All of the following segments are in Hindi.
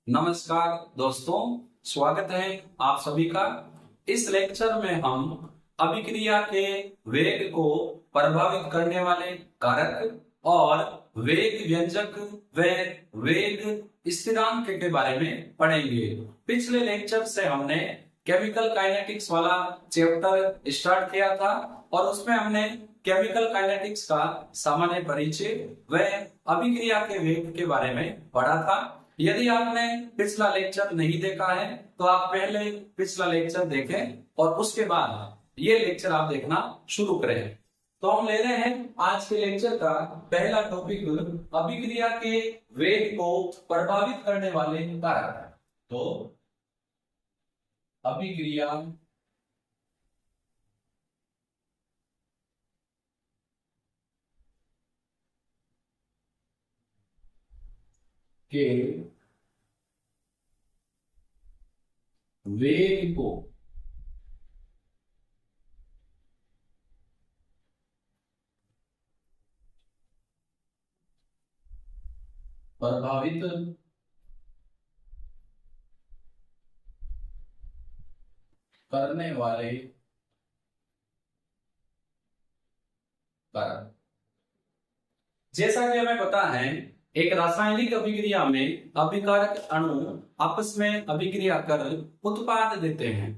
नमस्कार दोस्तों, स्वागत है आप सभी का। इस लेक्चर में हम अभिक्रिया के वेग को प्रभावित करने वाले कारक और वेग व्यंजक व वेग स्थिरांक के बारे में पढ़ेंगे। पिछले लेक्चर से हमने केमिकल काइनेटिक्स वाला चैप्टर स्टार्ट किया था और उसमें हमने केमिकल काइनेटिक्स का सामान्य परिचय व अभिक्रिया के वेग के बारे में पढ़ा था। यदि आपने पिछला लेक्चर नहीं देखा है तो आप पहले पिछला लेक्चर देखें और उसके बाद ये लेक्चर आप देखना शुरू करें। तो हम ले रहे हैं आज के लेक्चर का पहला टॉपिक, अभिक्रिया के वेग को प्रभावित करने वाले कारक। तो अभिक्रिया के वेग को प्रभावित करने वाले कारक। जैसा कि हमें पता है, एक रासायनिक अभिक्रिया में अभिकारक अणु आपस में अभिक्रिया कर उत्पाद देते हैं।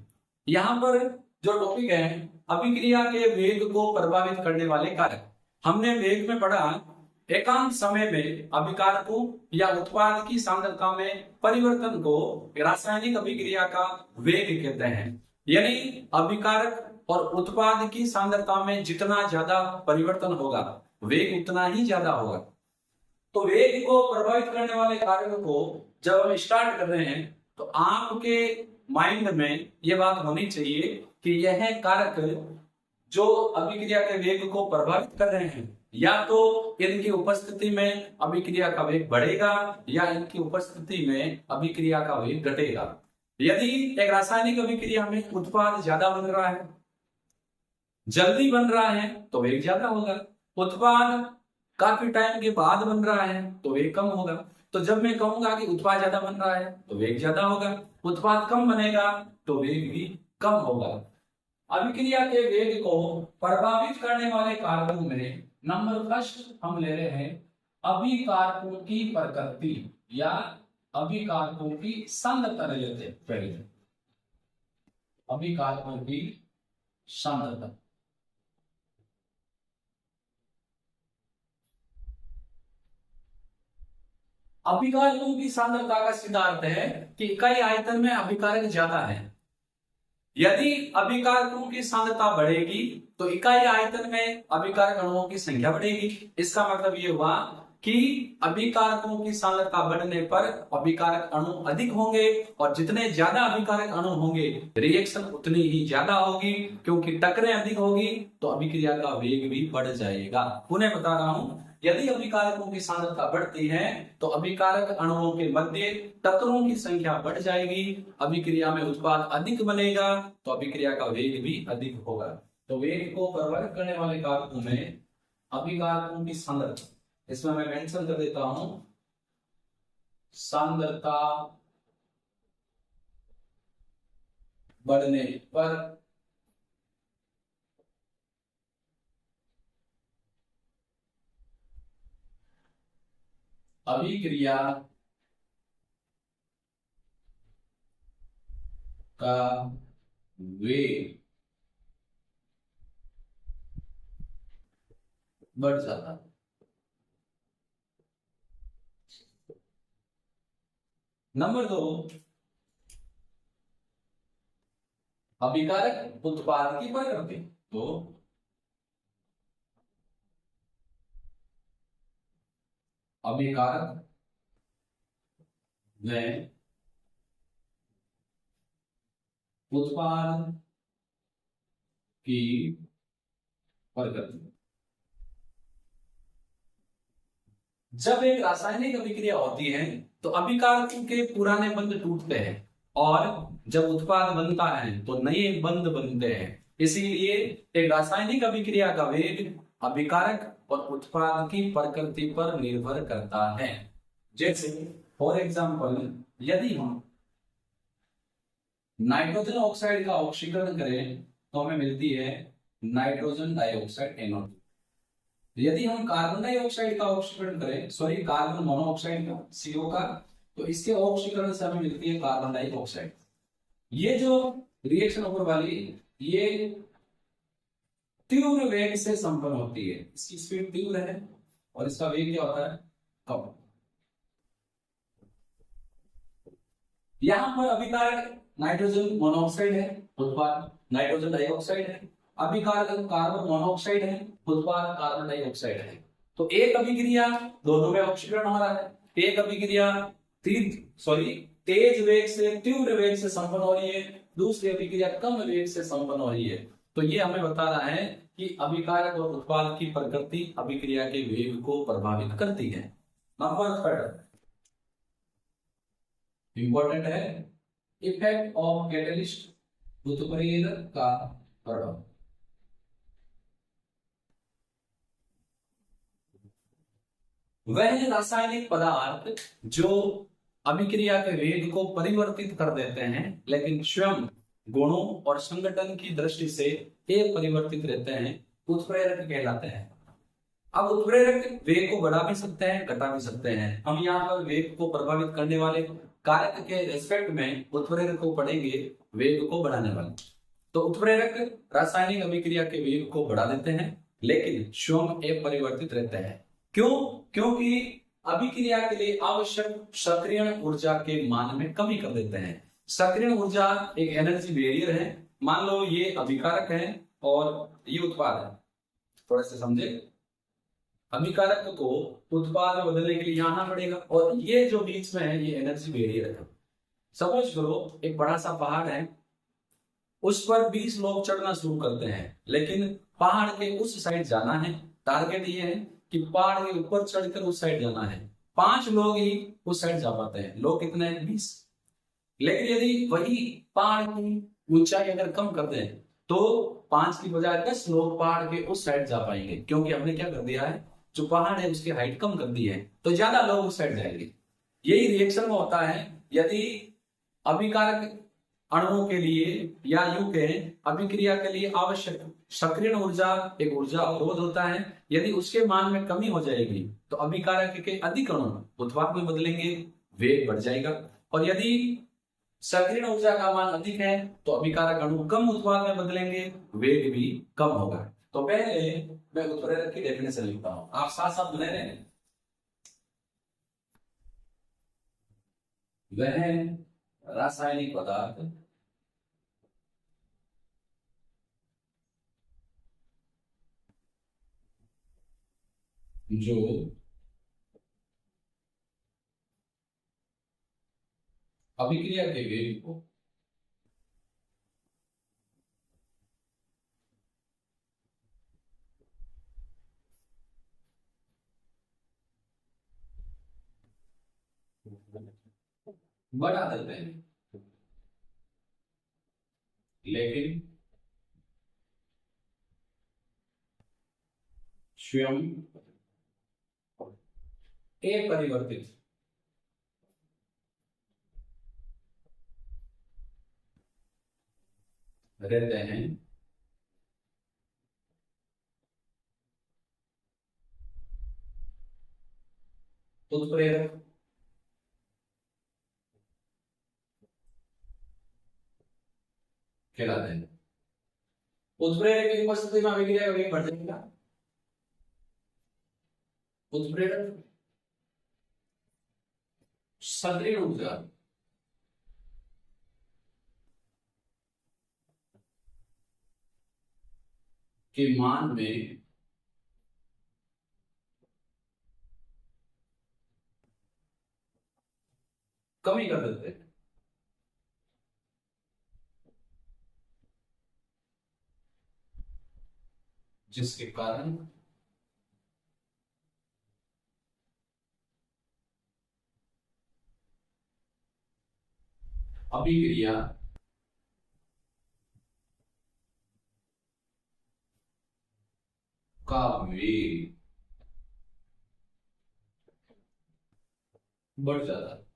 यहाँ पर जो टॉपिक है, अभिक्रिया के वेग को प्रभावित करने वाले कारक। हमने वेग में पढ़ा एकांत समय में अभिकारकों या उत्पाद की सांद्रता में परिवर्तन को रासायनिक अभिक्रिया का वेग कहते हैं। यानी अभिकारक और उत्पाद की सांद्रता में जितना ज्यादा परिवर्तन होगा, वेग उतना ही ज्यादा होगा। तो वेग को प्रभावित करने वाले कारक को जब हम स्टार्ट कर रहे हैं तो आपके माइंड में यह बात होनी चाहिए कि यह कारक जो अभिक्रिया के वेग को प्रभावित कर रहे हैं, या तो इनकी उपस्थिति में अभिक्रिया का वेग बढ़ेगा या इनकी उपस्थिति में अभिक्रिया का वेग घटेगा। यदि एक रासायनिक अभिक्रिया में उत्पाद ज्यादा बन रहा है, जल्दी बन रहा है, तो वेग ज्यादा होगा। उत्पाद काफी टाइम के बाद बन रहा है तो वेग कम होगा। तो जब मैं कहूंगा कि उत्पाद ज्यादा बन रहा है तो वेग ज्यादा होगा, उत्पाद कम बनेगा तो वेग भी कम होगा। अभिक्रिया के वेग को प्रभावित करने वाले कारकों में नंबर फर्स्ट हम ले रहे हैं अभिकारकों की प्रकृति या अभिकारकों की सांद्रता ले लेते हैं। पहले अभिकारकों की सांद्रता। अभिकारकों की सांद्रता का सीधा अर्थ है कि इकाई आयतन में अभिकारक ज्यादा है। यदि अभिकारकों की सांद्रता बढ़ेगी तो इकाई आयतन में अभिकारक अणुओं की संख्या बढ़ेगी। इसका मतलब ये हुआ कि अभिकारकों की सांद्रता बढ़ने पर अभिकारक अणु अधिक होंगे और जितने ज्यादा अभिकारक अणु होंगे रिएक्शन उतनी ही ज्यादा होगी, क्योंकि टक्करें अधिक होगी तो अभिक्रिया का वेग भी बढ़ जाएगा। पुनः बता रहा हूं, यदि अभिकारकों की सांद्रता बढ़ती है तो अभिकारक अणुओं के मध्य टक्करों की संख्या बढ़ जाएगी, अभिक्रिया में उत्पाद अधिक बनेगा तो अभिक्रिया का वेग भी अधिक होगा। तो वेग को प्रभावित करने वाले कारकों में अभिकारकों की सांद्रता, इसमें मैं मेंशन कर देता हूं सांद्रता बढ़ने पर अभिक्रिया का वेग बढ़ जाता है। नंबर 2, अभिकारक उत्पाद की प्रकृति। तो अभिकारक व उत्पाद की प्रकृति। जब एक रासायनिक अभिक्रिया होती है तो अभिकारकों के पुराने बंध टूटते हैं और जब उत्पाद बनता है तो नए बंध बनते हैं। इसीलिए एक रासायनिक अभिक्रिया का वेग अभिकारक और उत्पाद की प्रकृति पर निर्भर करता है। जैसे फॉर एग्जाम्पल, यदि हम नाइट्रोजन ऑक्साइड का ऑक्सीकरण करें तो हमें मिलती है नाइट्रोजन डाइऑक्साइड NO2। यदि हम कार्बन डाइऑक्साइड का ऑक्सीकरण करें, सॉरी कार्बन मोनोऑक्साइड का CO का, तो इसके ऑक्सीकरण से हमें मिलती है कार्बन डाइऑक्साइड। ये जो रिएक्शन ऊपर वाली, ये तीव्र वेग से संपन्न होती है। इसकी स्पीड तीव्र है और इसका वेग क्या होता है, कम। यहां पर अभिकारक नाइट्रोजन मोनोऑक्साइड है, उत्पाद नाइट्रोजन डाइऑक्साइड है। अभिकारक कार्बन मोनोऑक्साइड है, उत्पाद कार्बन डाइऑक्साइड है। तो एक अभिक्रिया दोनों में ऑक्सीकरण हो रहा है। एक अभिक्रिया तेज वेग से तीव्र वेग से संपन्न हो रही है, दूसरी अभिक्रिया कम वेग से संपन्न हो रही है। तो ये हमें बता रहा है कि अभिकारक और उत्पाद की प्रकृति अभिक्रिया के वेग को प्रभावित करती है। नंबर 3 इंपॉर्टेंट है, इफेक्ट ऑफ कैटलिस्ट उत्प्रेरक का प्रभाव। वह रासायनिक पदार्थ जो अभिक्रिया के वेग को परिवर्तित कर देते हैं लेकिन स्वयं गुणों और संगठन की दृष्टि से अपरिवर्तित रहते हैं, उत्प्रेरक कहलाते हैं। अब उत्प्रेरक वेग को बढ़ा भी सकते हैं, घटा भी सकते हैं। हम यहाँ पर वेग को प्रभावित करने वाले कारक के रेस्पेक्ट में उत्प्रेरक को पढ़ेंगे, वेग को बढ़ाने वाले। तो उत्प्रेरक रासायनिक अभिक्रिया के वेग को बढ़ा देते हैं लेकिन स्वयं अपरिवर्तित रहते हैं। क्यों? क्योंकि अभिक्रिया के लिए आवश्यक सक्रियण ऊर्जा के मान में कमी कर देते हैं। सक्रियण ऊर्जा एक एनर्जी बैरियर है। मान लो ये अभिकारक है और ये उत्पाद है, थोड़ा सा समझे। अभिकारक को उत्पाद में बदलने के लिए यहाँ आना पड़ेगा और ये जो बीच में है ये एनर्जी बैरियर है। सपोज करो एक बड़ा सा पहाड़ है, उस पर 20 लोग चढ़ना शुरू करते हैं लेकिन पहाड़ के उस साइड जाना है। टारगेट ये है कि पहाड़ के ऊपर चढ़कर उस साइड जाना है। 5 लोग ही उस साइड जा पाते हैं। लोग कितने हैं? 20। लेकिन यदि वही पहाड़ की ऊंचाई अगर कम कर दें तो 5 की बजाय 10 लोग पहाड़ के उस साइड जा पाएंगे, क्योंकि हमने क्या कर दिया है, जो पहाड़ है उसकी हाइट कम कर दी है, तो ज्यादा लोग उस साइड जाएंगे। यही रिएक्शन में होता है यदि अभिकारक अणुओं के लिए या यूं कहें अभिक्रिया के लिए आवश्यक सक्रियण ऊर्जा, एक ऊर्जा अवरोध होता है। यदि उसके मान में कमी हो जाएगी तो अभिकारक के अधिक अणु उत्पाद में बदलेंगे, वेग बढ़ जाएगा। और यदि सक्रियण ऊर्जा का मान अधिक है तो अभिकारक अणु कम उत्पाद में बदलेंगे, वेग भी कम होगा। तो पहले मैं उत्प्रेरक की डेफिनेशन लिखता हूं, आप साथ साथ बने रहे। वह रासायनिक पदार्थ जो अभिक्रिया के वेग को बढ़ा देते हैं लेकिन स्वयं अपरिवर्तित रहते हैं। उत्प्रेरक कहलाते हैं। उत्प्रेरक की उपस्थिति में अभिक्रिया का वेग बढ़ जाएगा। उत्प्रेरक सक्रियण ऊर्जा के मान में कमी कर देते हैं, जिसके कारण अभिक्रिया का वेग बढ़ जाता है।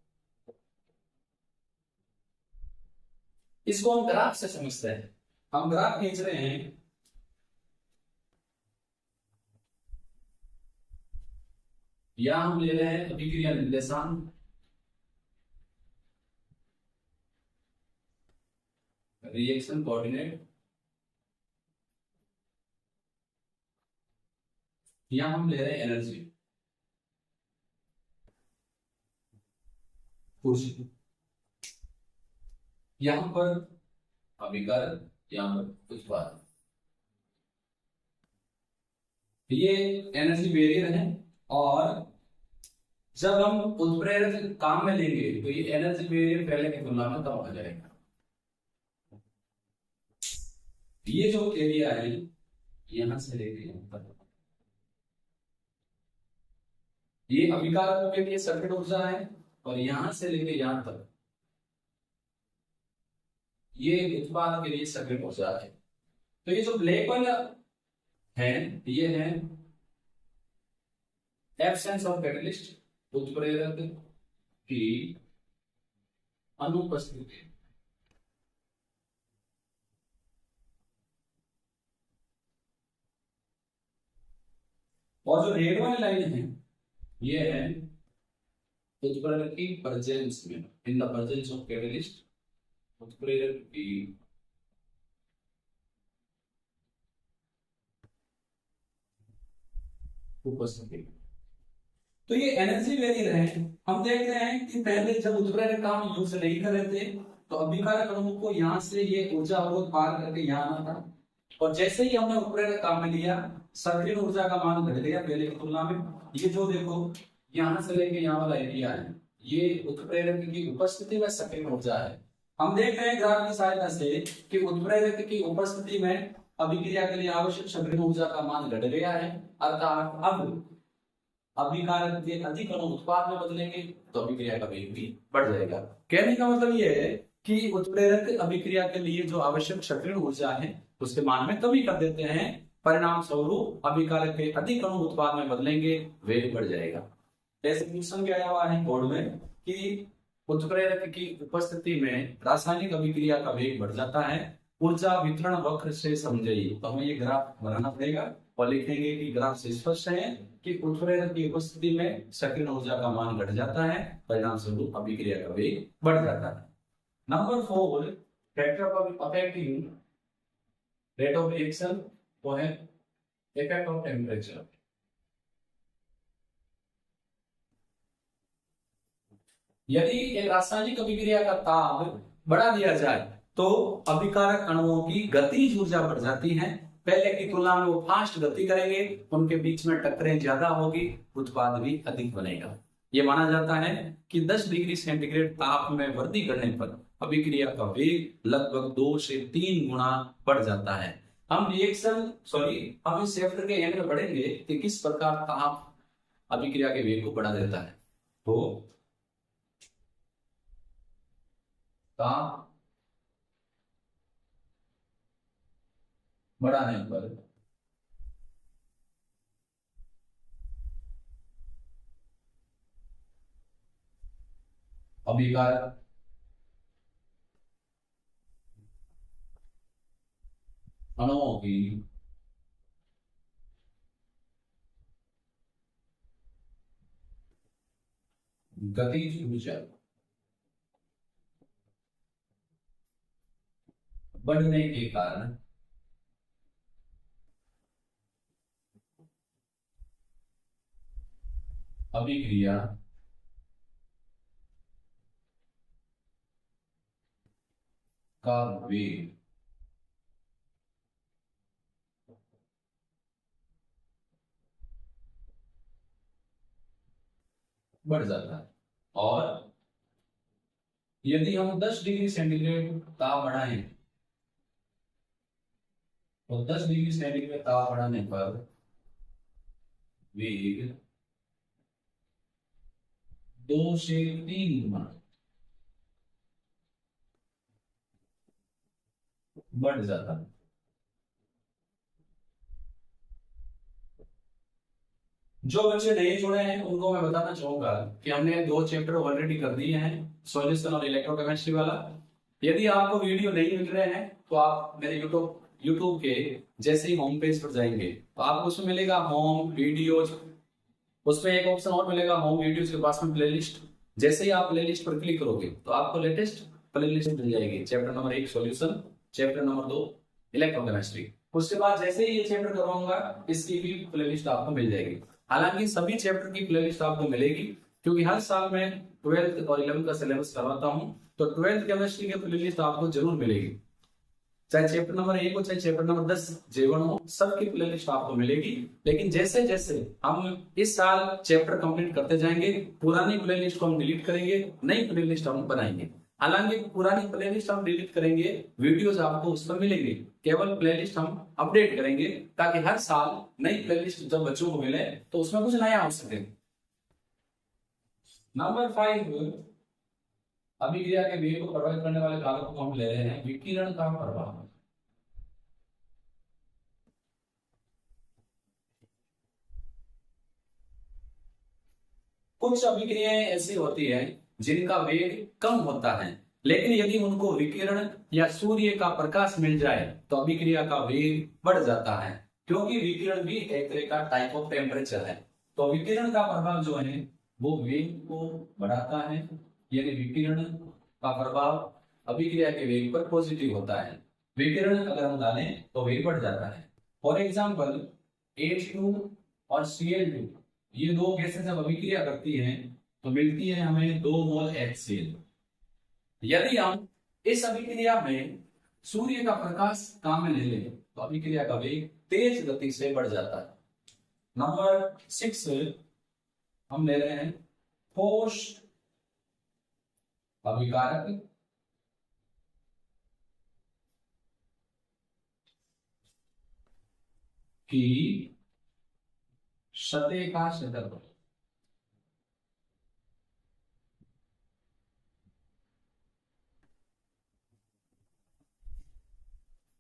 इसको हम ग्राफ से समझते हैं। हम ग्राफ खींच रहे हैं, यहां हम ले रहे हैं अभिक्रिया निर्देशांक, रिएक्शन कोऑर्डिनेट, यहां हम ले रहे हैं एनर्जी, ऊर्जा, यहां पर अभिकारक, यहां पर उत्पाद। ये एनर्जी वेरिएबल है, और जब हम उत्प्रेरक काम में लेंगे तो ये एनर्जी वेरिएबल पहले की तुलना में कम हो जाएगा। ये जो एरिया है यहां से लेके यहां तक, ये अभिकारकों के लिए सर्किट ऊर्जा है, और यहां से लेके यहां तक ये उत्पाद के लिए सर्किट ऊर्जा है। तो ये जो ब्लैक वाला है ये है एब्सेंस ऑफ कैटलिस्ट, उत्प्रेरक की अनुपस्थिति। और जो रेड वाली लाइन है ये है उत्प्रेरक की प्रेजेंस में, in the presence of catalyst, उत्प्रेरक की उपस्थिति। तो ये एनर्जी वेरिएबल है। हम देख रहे हैं कि पहले जब उत्प्रेरक का हम यूज नहीं कर रहे थे तो अभिकारक अणु को यहां से ये ऊर्जा अवरोध पार करके यहां आना था, और जैसे ही हमने उत्प्रेरक काम में लिया सर्किट ऊर्जा का मान घट गया पहले की तुलना में। ये जो देखो यहां से लेके यहाँ वाला एरिया है ये उत्प्रेरक की उपस्थिति में सक्रिय ऊर्जा है। हम देख रहे हैं ग्राफ की सहायता से कि उत्प्रेरक की उपस्थिति में अभिक्रिया के लिए आवश्यक सक्रिय ऊर्जा का मान घट गया है, अर्थात अब अभिकारक के अधिक अणु उत्पाद में बदलेंगे तो अभिक्रिया का वेग भी बढ़ जाएगा। कहने का मतलब ये है कि उत्प्रेरक अभिक्रिया के लिए जो आवश्यक सक्रिय ऊर्जा है उसके मान में कमी कर देते हैं, परिणाम स्वरूप अभिकारक के अधिक अणु उत्पाद में बदलेंगे, वेग बढ़ जाएगा। ऐसे क्वेश्चन भी आया हुआ है बोर्ड में कि उत्प्रेरक की उपस्थिति में रासायनिक अभिक्रिया का वेग बढ़ जाता है, ऊर्जा वितरण वक्र से समझाइए। तो हमें ये ग्राफ बनाना पड़ेगा और लिखेंगे कि ग्राफ से स्पष्ट है कि उत्प्रेरक की उपस्थिति में सक्रिय ऊर्जा का मान घट जाता है, परिणाम स्वरूप अभिक्रिया का वेग बढ़ जाता है। Number 4 factor of affecting rate of reaction वो है इफेक्ट ऑफ टेम्परेचर। यदि एक रासायनिक अभिक्रिया का ताप बढ़ा दिया जाए तो अभिकारक अणुओं की गतिज ऊर्जा बढ़ जाती है, पहले की तुलना में वो फास्ट गति करेंगे, उनके बीच में टक्करें ज्यादा होगी, उत्पाद भी अधिक बनेगा। ये माना जाता है कि 10 डिग्री सेंटीग्रेड ताप में वृद्धि करने पर अभिक्रिया का वेग लगभग 2 से 3 गुना बढ़ जाता है। हम इस चैप्टर के एंड में पढ़ेंगे कि किस प्रकार ताप अभिक्रिया के वेग को बढ़ा देता है। तो ताप बढ़ाने पर अभिकारक अणुओं की गतिज ऊर्जा बढ़ने के कारण अभिक्रिया का वेग बढ़ जाता है। और यदि हम 10 डिग्री सेंटीग्रेड ताप बढ़ाएं तो 10 डिग्री सेंटीग्रेड ताप बढ़ाने पर वेग 2 से 3 गुना बढ़ जाता है। जो बच्चे नहीं जुड़े हैं उनको मैं बताना चाहूंगा कि हमने 2 चैप्टर ऑलरेडी कर दिए हैं, सॉल्यूशन और इलेक्ट्रोकेमिस्ट्री वाला। यदि आपको वीडियो नहीं मिल रहे हैं तो आप मेरे यूट्यूब के जैसे ही होम पेज पर जाएंगे तो आपको उसमें मिलेगा होम वीडियोज, उसमें एक ऑप्शन और मिलेगा होम वीडियोज के पास में प्लेलिस्ट। जैसे ही आप प्लेलिस्ट पर क्लिक करोगे तो आपको लेटेस्ट प्लेलिस्ट मिल जाएगी। Chapter number 1 solution, chapter number 2 electrochemistry. उसके बाद जैसे ही ये चैप्टर करवाऊंगा इसकी भी प्लेलिस्ट आपको मिल जाएगी। हालांकि सभी चैप्टर की प्लेलिस्ट आपको मिलेगी क्योंकि हर साल मैं 12th और 11th का सिलेबस करवाता हूं, तो 12th केमिस्ट्री की प्लेलिस्ट आपको जरूर मिलेगी। चाहे चैप्टर नंबर 1 हो चाहे चैप्टर नंबर 10 J1 हो, सबकी प्लेलिस्ट आपको मिलेगी। लेकिन जैसे जैसे हम इस साल चैप्टर कंप्लीट करते जाएंगे पुरानी प्लेलिस्ट को हम डिलीट करेंगे, नई प्लेलिस्ट हम बनाएंगे। हालांकि पुरानी प्लेलिस्ट हम डिलीट करेंगे, वीडियोस आपको उस पर मिलेंगे, केवल प्लेलिस्ट हम अपडेट करेंगे ताकि हर साल नई प्लेलिस्ट जब बच्चों को मिले तो उसमें कुछ नया हो सके। नंबर 5, अभिक्रिया के वेग को प्रभावित करने वाले कारकों को हम ले रहे हैं विकिरण का प्रभाव। कुछ अभिक्रियाएं ऐसी होती है जिनका वेग कम होता है, लेकिन यदि उनको विकिरण या सूर्य का प्रकाश मिल जाए तो अभिक्रिया का वेग बढ़ जाता है, क्योंकि विकिरण भी एक तरह का टाइप ऑफ टेम्परेचर है। तो विकिरण का प्रभाव जो है वो वेग को बढ़ाता है, यानी विकिरण का प्रभाव अभिक्रिया के वेग पर पॉजिटिव होता है। विकिरण अगर हम डालें तो वेग बढ़ जाता है। फॉर एग्जाम्पल H2 और Cl2, ये दो गैसें जब अभिक्रिया करती हैं तो मिलती है हमें 2 मोल HCl। यदि हम इस अभिक्रिया में सूर्य का प्रकाश काम में ले लें तो अभिक्रिया का वेग तेज गति से बढ़ जाता है। नंबर 6 हम ले रहे हैं ठोस अभिकारक की सतह का क्षेत्रफल।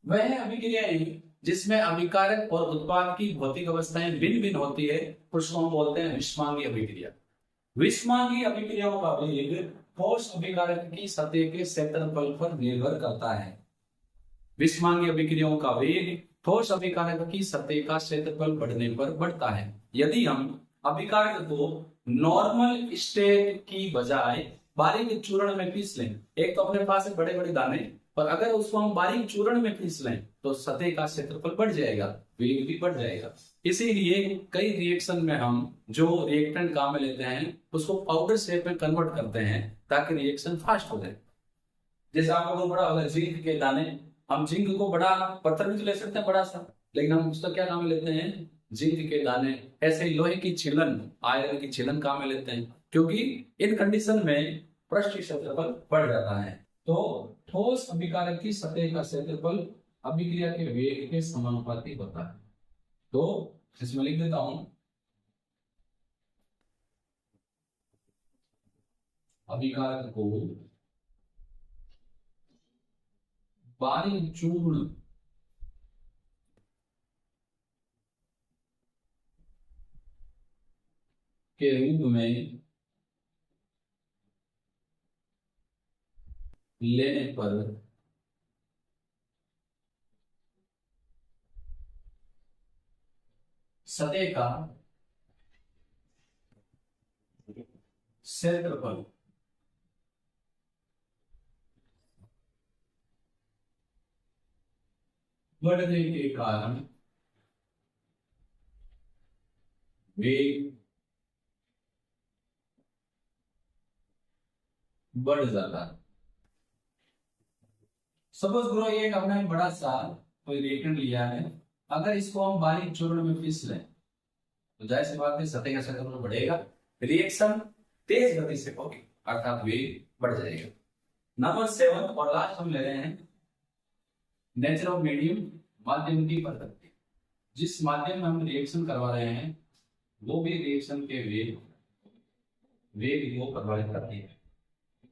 वह अभिक्रियाएं जिसमें अभिकारक और उत्पाद की भौतिक अवस्थाएं भिन्न भिन्न होती है उसको हम बोलते हैं विषमांगी अभिक्रिया। विषमांगी अभिक्रियाओं का वेग ठोस अभिकारक की सतह के क्षेत्रफल पर निर्भर करता है। विषमांगी अभिक्रियाओं का वेग ठोस अभिकारक की सतह का क्षेत्रफल बढ़ने पर बढ़ता है। यदि हम अभिकारक को नॉर्मल स्टेट की बजाय बारीक चूर्ण में पीस लें, एक तो अपने पास है बड़े बड़े दाने, पर अगर उसको हम बारीक चूर्ण में पीस लें तो सतह का क्षेत्रफल बढ़ जाएगा, वेग भी बढ़ जाएगा। इसीलिए कई रिएक्शन में हम जो रिएक्टेंट काम में लेते हैं उसको पाउडर शेप में कन्वर्ट करते हैं ताकि रिएक्शन फास्ट हो जाए। जैसे आपको बड़ा अगर जिंक के दाने, हम जिंक को बड़ा पत्थर भी तो ले सकते हैं बड़ा सा, लेकिन हम उसका क्या काम में लेते हैं, जिंक के दाने। ऐसे ही लोहे की छीलन, आयरन की छीलन काम में लेते हैं, क्योंकि इन कंडीशन में पृष्ठ क्षेत्रफल बढ़ जाता है। तो ठोस अभिकारक की सतह का क्षेत्रफल अभिक्रिया के वेग के समानुपाती होता है। तो इसमें लिख देता हूं अभिकारक को बारीक चूर्ण के रूप में लेने पर सतह का क्षेत्रफल बढ़ने के कारण वेग बढ़ जाता है। सपोज करो ये हमने बड़ा सा कोई रिएक्टेंट लिया है, अगर इसको हम बारीक चूर्ण में पीस लें तो जाहिर सी बात है सतह का क्षेत्रफल बढ़ेगा, रिएक्शन तेज गति से होगी अर्थात वेग बढ़ जाएगा। नंबर 7 और लास्ट हम ले रहे हैं नेचर ऑफ मीडियम, माध्यम की प्रकृति। जिस माध्यम में हम रिएक्शन करवा रहे हैं वो भी रिएक्शन के वेग को प्रभावित करती है।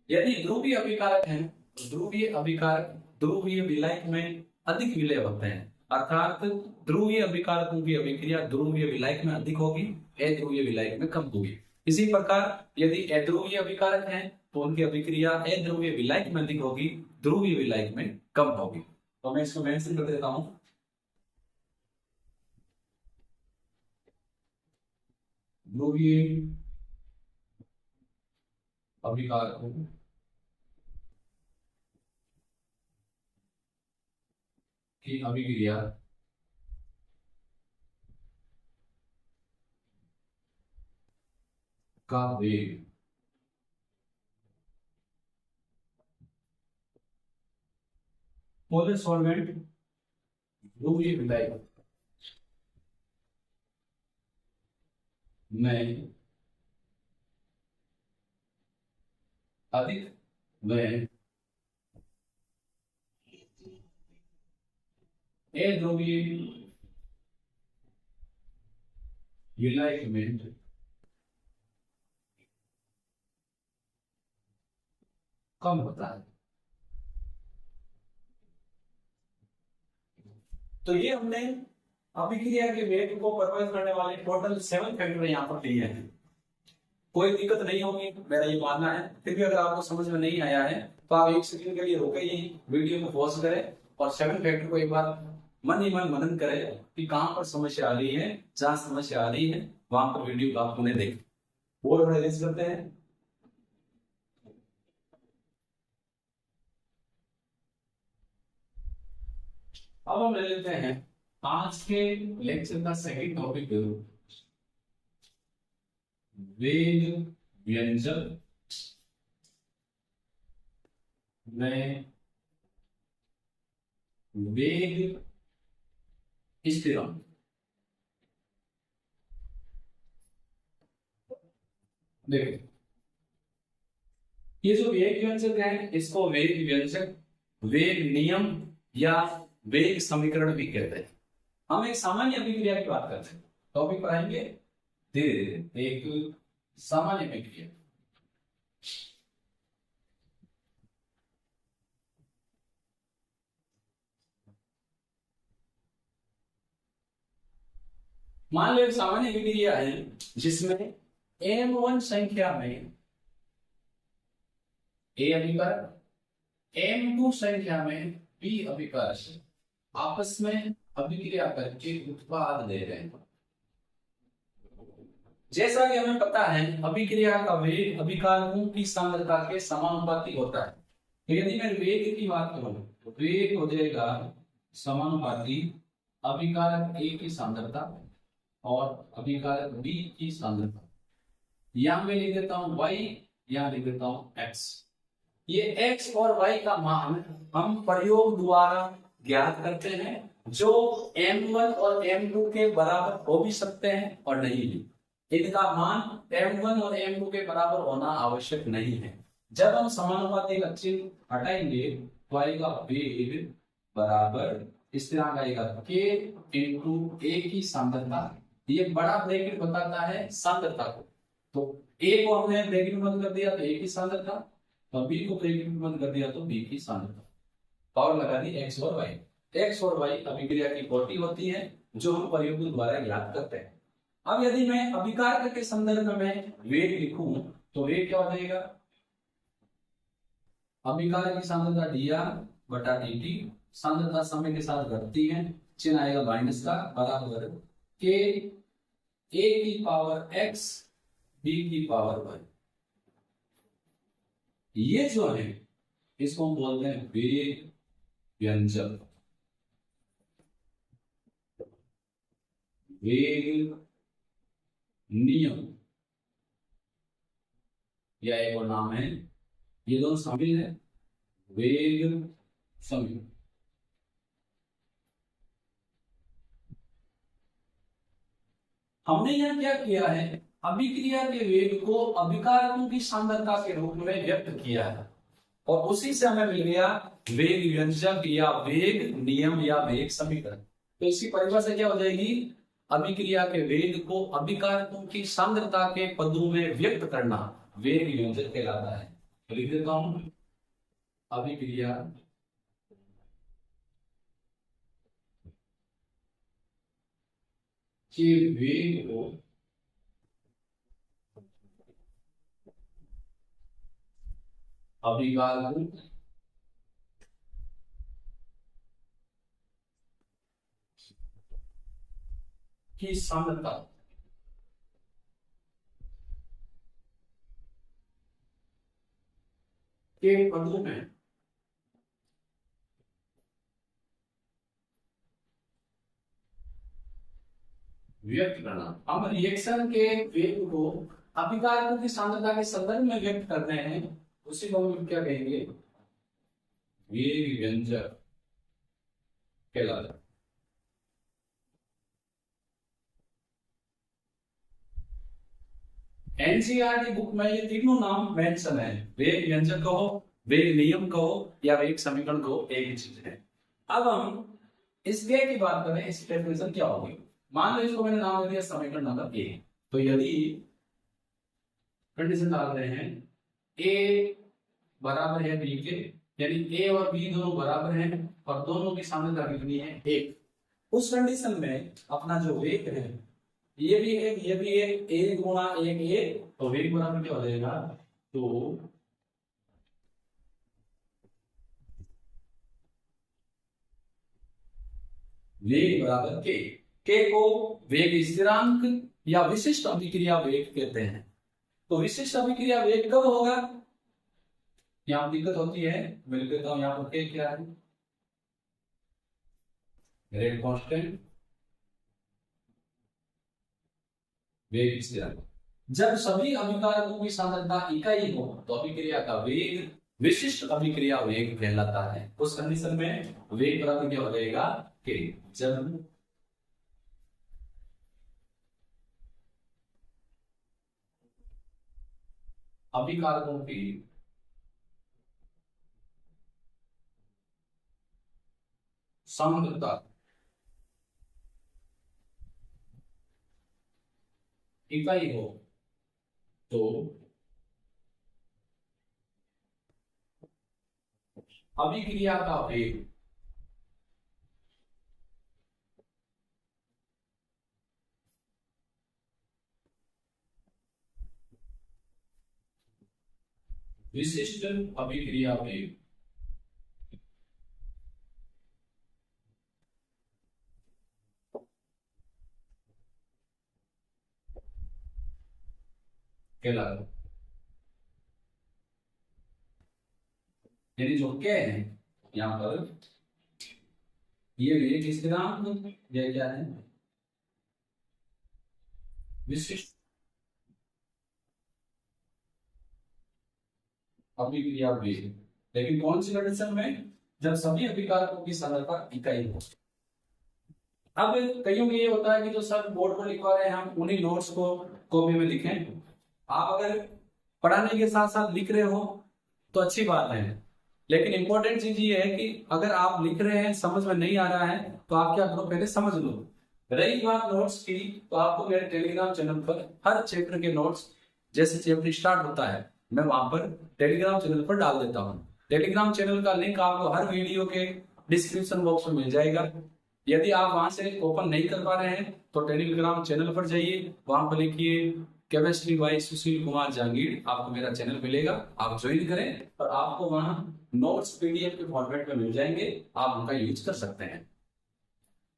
यदि ध्रुवीय अभिकारक हैं तो ध्रुवीय अभिकारक ध्रुवीय विलायक में अधिक विलय होते हैं, अर्थात ध्रुवीय अभिकारकों की अभिक्रिया ध्रुवीय विलायक में अधिक होगी, अध्रुवीय विलायक में कम होगी। इसी प्रकार यदि अध्रुवीय अभिकारक हैं तो उनकी अभिक्रिया अध्रुवीय विलायक में अधिक होगी, ध्रुवीय विलायक में कम होगी। तो मैं इसको मेंशन कर देता हूं, ध्रुवीय अभिकारकों की अभिक्रिया का वेग पोलर सॉल्वेंट ध्रुवीय विलायक में अधिक में अध्रुवीय विलायक में कम होता है। तो ये हमने अभिक्रिया के वेग को प्रभावित करने वाले टोटल 7 फैक्टर यहाँ पर दिए हैं। कोई दिक्कत नहीं होगी, मेरा ये मानना है। फिर भी अगर आपको समझ में नहीं आया है तो आप 1 सेकंड के लिए रोके, यही वीडियो को पॉज करें और 7 फैक्टर को एक बार मन ही मन मनन करें कि कहां पर समस्या आ रही है। जहां समस्या आ रही है वहां पर वीडियो आप उन्हें देखें। बोर्ड में अरेंज करते हैं। अब हम ले लेते हैं आज के लेक्चर का सेकंड टॉपिक, वेग व्यंजक में वेग स्थिरांक। देखिए ये जो वेग व्यंजक है इसको वेग व्यंजक, वेग नियम या वेग समीकरण भी कहते हैं। हम एक सामान्य अभिक्रिया की बात करते हैं, टॉपिक पर आएंगे धीरे धीरे। एक सामान्य अभिक्रिया, मान लो एक सामान्य अभिक्रिया है जिसमें M1 संख्या में A अभिकारक, M2 संख्या में B अभिकारक आपस में अभिक्रिया करके उत्पाद दे रहे हैं। जैसा कि हमें पता है अभिक्रिया का वेग अभिकारकों की सांद्रता के समानुपाती होता है। तो यदि मैं वेग की बात करूं तो वेग हो जाएगा समानुपाती अभिकारक A की सांद्रता और अभिकारक B की सांद्रता। यहां मैं लिख देता हूं y, यहां लिख देता हूं x। ये x और y का मान हम प्रयोग द्वारा ज्ञात करते हैं, जो M1 और M2 के बराबर हो भी सकते हैं और नहीं भी। इनका मान M1 और M2 के बराबर होना आवश्यक नहीं है। जब हम समानुपाती का चिन्ह हटाएंगे तो आएगा वेग बराबर स्थिरांक आएगा k इंटू A की सांद्रता। ये बड़ा ब्रैकेट बताता है सांद्रता को, तो A को हमने ब्रैकेट में बंद कर दिया तो A की सांद्रता, और B को ब्रैकेट में बंद कर दिया तो B की सांद्रता। पावर लगा दी x और y। x और y अभिक्रिया की कोटि होती है जो हम प्रयोग द्वारा ज्ञात करते हैं। अब यदि मैं अभिकारक के संदर्भ में वेग लिखूं तो वेग क्या हो जाएगा, अभिकारक की सांद्रता dr बटा dt, सांद्रता समय के साथ घटती है, चिन्ह आएगा माइनस का, बराबर k a की पावर x b की पावर y। ये जो है इसको हम बोलते हैं वेग व्यंजक, वेग नियम या एक और नाम है, ये दोनों शामिल है, वेग समीकरण। हमने यहां क्या किया है, अभिक्रिया के वेग को अभिकारकों की सांद्रता के रूप में व्यक्त किया है और उसी से हमें मिल गया वेग व्यंजक या वेग नियम या वेग समीकरण। तो इसकी परिभाषा क्या हो जाएगी, अभिक्रिया के वेग को अभिकारकों की सांद्रता के पदों में व्यक्त करना वेग व्यंजक कहलाता है। तो लिख देता हूं, अभिक्रिया के वेग को अभिकारक की सांद्रता के पदों में व्यक्त करना। हम रिएक्शन के वेग को अभिकारकों की सांद्रता के संदर्भ में व्यक्त करते हैं, उसी को हम क्या कहेंगे, वेग व्यंजक कहलाता है। एनसीईआरटी बुक में ये तीनों नाम मेंशन है, वेग व्यंजक कहो, वेग नियम कहो या वेग समीकरण कहो, एक ही चीज है। अब हम इस वेग की बात करें, इस डेफिनेशन क्या होगी। मान लो इसको मैंने नाम दे दिया समीकरण नंबर ए, तो यदि कंडीशन डाल रहे हैं ए बराबर है बी के, यानी ए और बी दोनों बराबर हैं और दोनों की सांद्रता कितनी है, एक, उस कंडीशन में अपना जो वेग है ये भी एक ये भी एक गुणा एक, तो वेग बराबर क्या हो जाएगा, तो वेग बराबर के को वेग स्थिरांक या विशिष्ट अभिक्रिया वेग कहते हैं। तो विशिष्ट अभिक्रिया वेग कब होगा, यहां दिक्कत होती है, मैं लिख देता हूं यहां पर के क्या है, रेट कांस्टेंट वेग स्थिरांक। जब सभी अभिकारकों की सांद्रता इकाई हो तो अभिक्रिया का वेग विशिष्ट अभिक्रिया वेग कहलाता है। उस कंडीशन में वेग बराबर क्या हो जाएगा, के। जब अभिकारकों की सांद्रता इकाई हो तो अभिक्रिया का वेग विशिष्ट अभिक्रिया वेग कहलाता है। यानी जो क्या है यहां पर ये वेग स्थिरांक, ये क्या है, विशिष्ट अभिक्रिया वेग, लेकिन कौन सी कंडीशन में, जब सभी अभिकारकों की सांद्रता इकाई हो। अब कईयों में ये होता है कि जो सब बोर्ड पर लिखवा रहे हैं हम उन्हीं नोट्स को कॉपी में लिखें। आप अगर पढ़ाने के साथ साथ लिख रहे हो तो अच्छी बात है, लेकिन इंपॉर्टेंट चीज ये है कि अगर आप लिख रहे हैं समझ में नहीं आ रहा है तो आप क्या करो, पहले समझ लो। रही बात नोट्स की, तो आपको मेरे टेलीग्राम चैनल पर हर चैप्टर के नोट्स, जैसे चैप्टर स्टार्ट होता है मैं वहां पर टेलीग्राम चैनल पर डाल देता हूँ। टेलीग्राम चैनल का लिंक आपको हर वीडियो के डिस्क्रिप्शन बॉक्स में मिल जाएगा। यदि आप वहां से ओपन नहीं कर पा रहे हैं तो टेलीग्राम चैनल पर जाइए, वहां पर लिखिए केमिस्ट्री बाय सुशील कुमार जहांगीर, आपको मेरा चैनल मिलेगा, आप ज्वाइन करें और आपको वहां नोट्स पीडीएफ के फॉर्मेट में मिल जाएंगे, आप उनका यूज कर सकते हैं।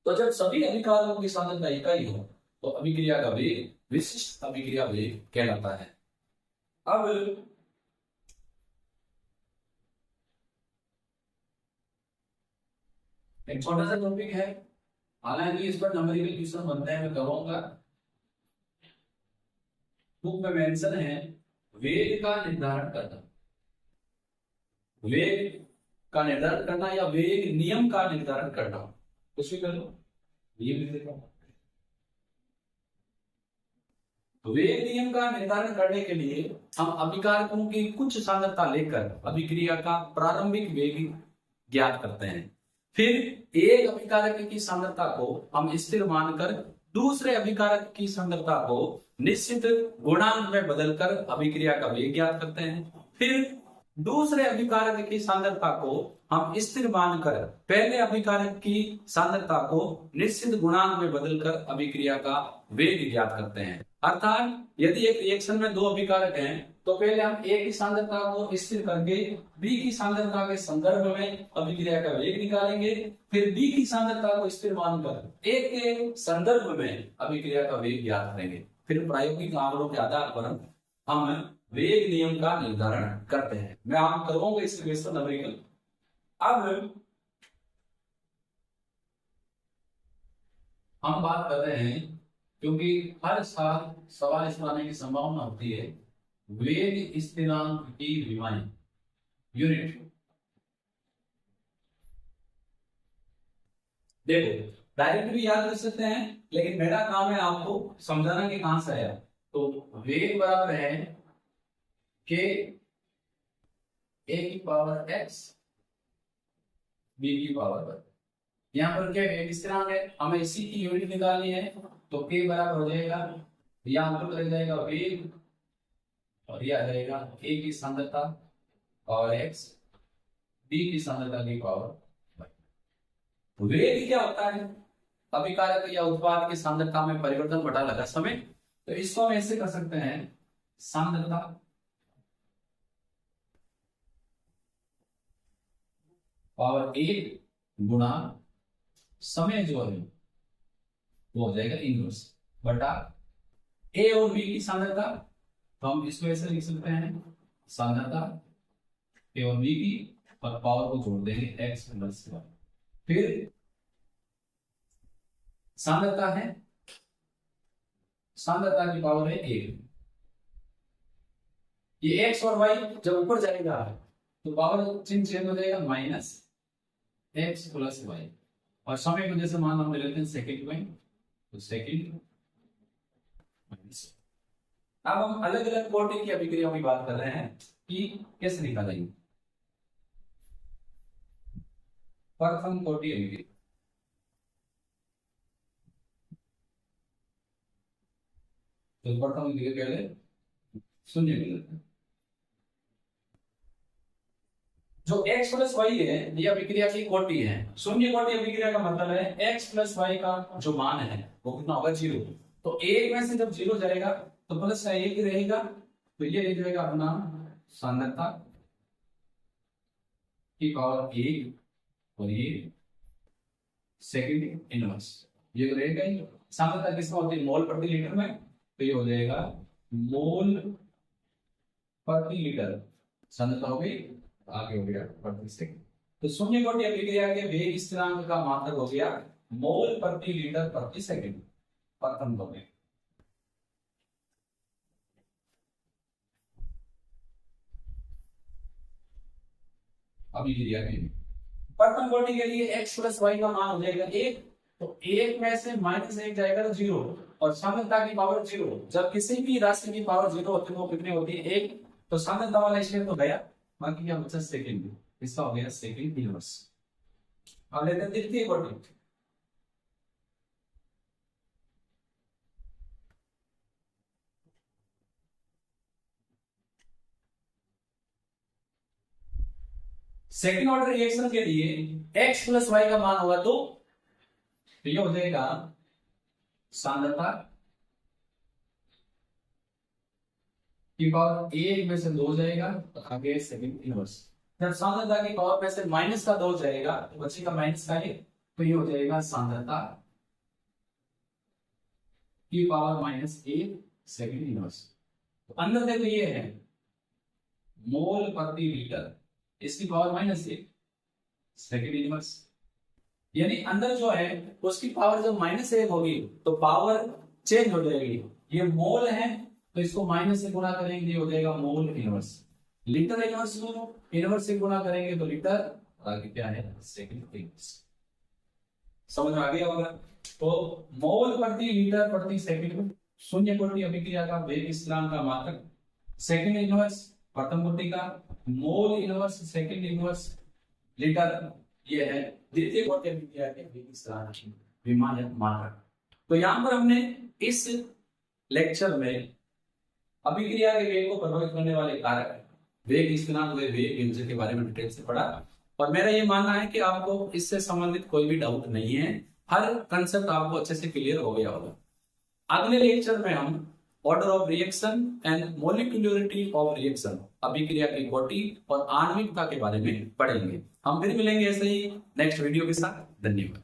तो जब सभी अभिकारकों की सांद्रता इकाई हो तो अभिक्रिया का वेग विशिष्ट अभिक्रिया वेग कहलाता है। अब एक छोटा सा टॉपिक है, हालांकि इस पर नंबरिकल क्वेश्चन बनते हैं, मैं कहूंगा बुक में मेंशन है वेग का निर्धारण करना, वेग का निर्धारण करना या वेग नियम का निर्धारण करना, कुछ भी कर लो, ये भी देखो। वेग नियम का निर्धारण करने के लिए हम अभिकारकों की कुछ सांद्रता लेकर अभिक्रिया का प्रारंभिक वेग ज्ञात करते हैं। फिर एक अभिकारक की सांद्रता को हम स्थिर मानकर दूसरे अभिकारक की सांद्रता को निश्चित गुणांक में बदलकर अभिक्रिया का वेग ज्ञात करते हैं। फिर दूसरे अभिकारक की सांद्रता को हम स्थिर मानकर पहले अभिकारक की सांद्रता को निश्चित गुणांक में बदलकर अभिक्रिया का वेग ज्ञात करते हैं। अर्थात यदि एक रिएक्शन में दो अभिकारक हैं तो पहले हम ए की सांद्रता को स्थिर करके बी की सांद्रता के संदर्भ में अभिक्रिया का वेग निकालेंगे, फिर बी की सांद्रता को स्थिर मानकर ए के संदर्भ में अभिक्रिया का वेग ज्ञात करेंगे। फिर प्रायोगिक आंकड़ों के आधार पर हम वेग नियम का निर्धारण करते हैं। मैं आपको करवाऊंगा इस क्वेश्चन नंबर। अब हम बात कर रहे हैं, क्योंकि हर साल सवाल इस आने की संभावना होती है, वेग स्थिरांक की विमाएं यूनिट। देखो डायरेक्ट भी याद कर सकते हैं, लेकिन मेरा काम है आपको समझाना कि कहां से आया। तो वेग बराबर है के ए की पावर एक्स बी की पावर। यहाँ पर क्या वेग स्थिरांक है, हमें इसी की यूनिट निकालनी है। तो के बराबर हो जाएगा, यहाँ पर लग जाएगा वेग और यह आ जाएगा ए की सांद्रता और एक्स बी की सांद्रता की पावर। वेग क्या होता है, अभिकारक या उत्पाद की सांद्रता में परिवर्तन बटा लगा समय। तो इसको हम ऐसे कर सकते हैं, सांद्रता पावर 1 गुणा समय जो है वो हो जाएगा इनवर्स बटा ए और बी की सांद्रता। तो हम इसको ऐसे लिख सकते हैं, सांद्रता ए और बी की और पावर को जोड़ देंगे एक्स प्लस वाई। फिर सांद्रता है, सांद्रता की पावर है 1। ये एक्स और वाई जब ऊपर जाएगा तो पावर चिन्ह चेंज हो जाएगा, माइनस एक्स प्लस वाई। और समय को जैसे मान हम लेते हैं सेकंड में, तो सेकंड माइनस। अब हम अलग अलग कोटि की अभिक्रियाओं की बात कर रहे हैं कि कैसे निकालेंगे। प्रथम कोटि अभिक्रिया, तो प्रथम अभिक्रिया पहले शून्य मिलता है। जो x प्लस वाई है ये अभिक्रिया की कोटि है। शून्य कोटि अभिक्रिया का मतलब है x प्लस वाई का जो मान है वो कितना होगा, 0। तो एक में से जब 0 जाएगा तो प्लस का 1 रहेगा, तो ये हो जाएगा अपना सांद्रता की पावर 1 और ये सेकंड इनवर्स, ये रहेगा ही। सांद्रता किसका होती है, मोल प्रति लीटर में, तो ये हो जाएगा मोल प्रति लीटर सांद्रता हो गई, आगे हो गया प्रति सेकंड। तो शून्य कोटि अभिक्रिया के वेग स्थिरांक का मात्रक हो गया मोल प्रति लीटर प्रति सेकंड, प्रथम हो गया। अभिक्रिया के प्रथम कोटि के लिए x प्लस वाई का मान हो जाएगा 1। तो 1 में से -1 जाएगा तो 0, और सांद्रता की पावर 0। जब किसी भी राशि की पावर 0 होती है वो कितनी होती है, 1। तो सांद्रता वाला स्टेप तो गया, बाकी क्या बचा सेकंड, इसका हो गया सेकंड इनवर्स। अब लेते हैं द्वितीय कोटि। सेकंड ऑर्डर रिएक्शन के लिए x प्लस वाई का मान होगा 2, तो ये हो जाएगा सांद्रता की पावर 1 में से 2 जाएगा तो आगे सेकंड इनवर्स। जब सांद्रता की पावर में से माइनस का 2 जाएगा तो बचेगा माइनस का 1, तो ये हो जाएगा सांद्रता की पावर -1 सेकंड इनवर्स। तो अंदर देखो ये है मोल प्रति लीटर, इसकी पावर -1 सेकंड इनवर्स। यानी अंदर जो है उसकी पावर जब -1 होगी तो पावर चेंज हो जाएगी। ये मोल है तो इसको माइनस से गुणा करेंगे, ये हो जाएगा मोल इनवर्स। लीटर इनवर्स को इनवर्स से गुणा करेंगे तो लीटर, आगे क्या है सेकंड इनवर्स। समझ में आ गया होगा। तो मोल प्रति लीटर प्रति सेकंड शून्य कोटि अभिक्रिया का वेग स्थिरांक का मात्रक, सेकंड इनवर्स प्रथम कोटि का, mole inverse second inverse litre, ये है द्वितीय कोटि अभिक्रिया के वेग स्थिरांक की विमायक मात्रक। तो यहां पर हमने इस लेक्चर में अभिक्रिया के वेग को प्रभावित करने वाले कारक वेग स्थिरांक व वेग व्यंजक के बारे में डिटेल से पढ़ा। और मेरा ये मानना है कि आपको इससे संबंधित कोई भी डाउट नहीं है, हर कंसेप्ट आपको अच्छे से क्लियर हो गया होगा। अगले लेक्चर में हम order of reaction and molecularity of reaction, अभिक्रिया की कोटि और आणविकता के बारे में पढ़ेंगे। हम फिर मिलेंगे ऐसे ही नेक्स्ट वीडियो के साथ। धन्यवाद।